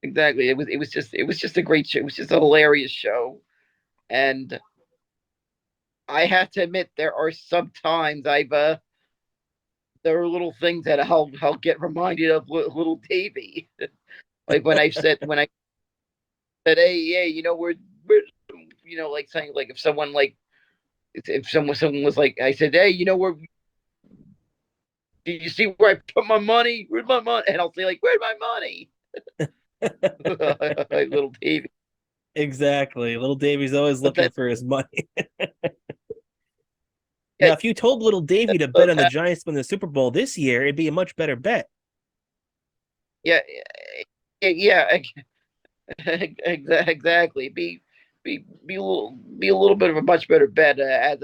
Exactly. It was just a great show. It was just a hilarious show, and I have to admit there are sometimes there are little things that I'll get reminded of little Davy, like when I said hey, we're like saying, like if someone was like, I said, hey, we're did you see where I put my money? Where's my money? And I'll say, like, where's my money? Little Davy. Exactly. Little Davy's always looking for his money. Now, if you told little Davy to bet on the Giants win the Super Bowl this year, it'd be a much better bet. Yeah, exactly. Be a little bit of a much better bet. I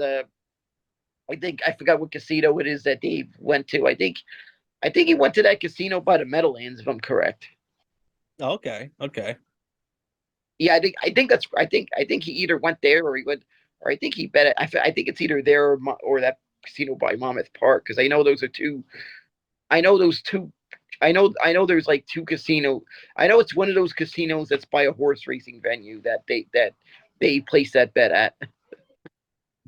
think I forgot what casino it is that Dave went to. I think I think he went to that casino by the Meadowlands, if I'm correct. Okay. Yeah, I think he either went there or he went, or I think he bet it. I think it's either there or that casino by Monmouth Park, because I know those are two. I know those two. I know there's like two casino. I know it's one of those casinos that's by a horse racing venue that they place that bet at.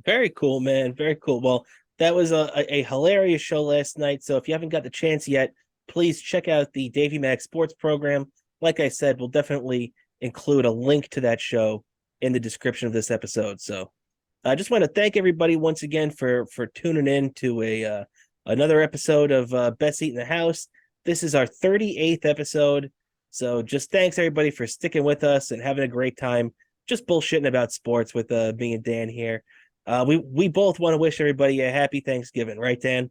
Very cool, man. Very cool. Well, that was a hilarious show last night. So if you haven't got the chance yet, please check out the Davy Max Sports program. Like I said, we'll definitely include a link to that show in the description of this episode. So I just want to thank everybody once again for tuning in to a another episode of Best Seat in the House. This is our 38th episode. So just thanks everybody for sticking with us and having a great time just bullshitting about sports with me and Dan here. We both want to wish everybody a happy Thanksgiving, right, Dan?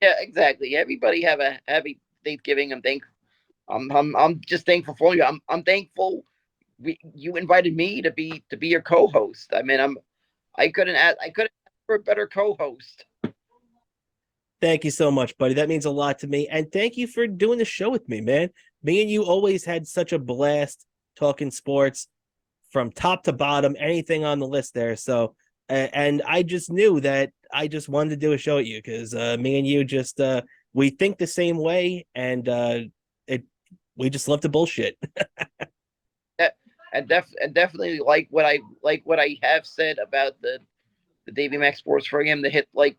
Yeah, exactly. Everybody have a happy Thanksgiving. I'm just thankful for you. I'm thankful you invited me to be your co-host. I mean, I couldn't ask for a better co-host. Thank you so much, buddy. That means a lot to me. And thank you for doing the show with me, man. Me and you always had such a blast talking sports from top to bottom, anything on the list there. So, and I just knew that I just wanted to do a show at you because me and you just we think the same way, and it we just love to bullshit. And definitely like what I have said about the Davy Max Sports program, to hit like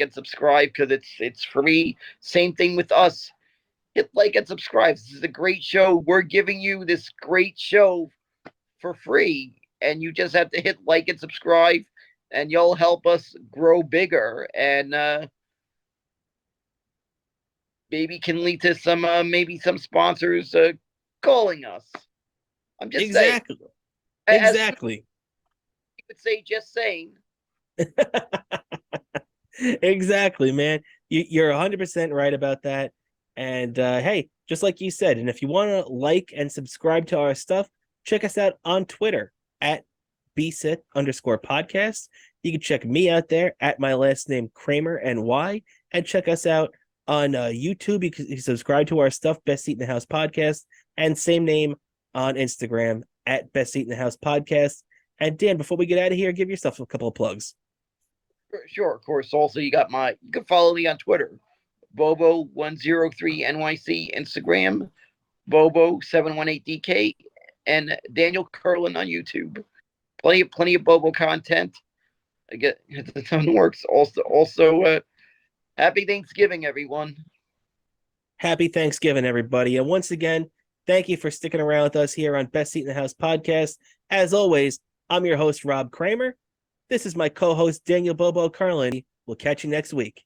and subscribe, because it's free. Same thing with us. Hit like and subscribe. This is a great show. We're giving you this great show for free, and you just have to hit like and subscribe, and you'll help us grow bigger, and maybe can lead to some sponsors calling us. I'm just saying, Exactly. as Exactly. you would say, just saying. Exactly, man. You're 100% right about that. And hey, just like you said, and if you want to like and subscribe to our stuff, check us out on Twitter at bsit_podcast. You can check me out there at my last name, Cramer and Y, and check us out on YouTube. You can subscribe to our stuff, Best Seat in the House podcast, and same name on Instagram at Best Seat in the House podcast. And Dan, before we get out of here, give yourself a couple of plugs. Sure, of course. Also, you can follow me on Twitter, Bobo103NYC, Instagram, Bobo718DK, and Daniel Kurlan on YouTube. Plenty of Bobo content. I get the ton works. Also, happy Thanksgiving, everyone. Happy Thanksgiving, everybody. And once again, thank you for sticking around with us here on Best Seat in the House podcast. As always, I'm your host, Rob Cramer. This is my co-host, Daniel Bobo Kurlan. We'll catch you next week.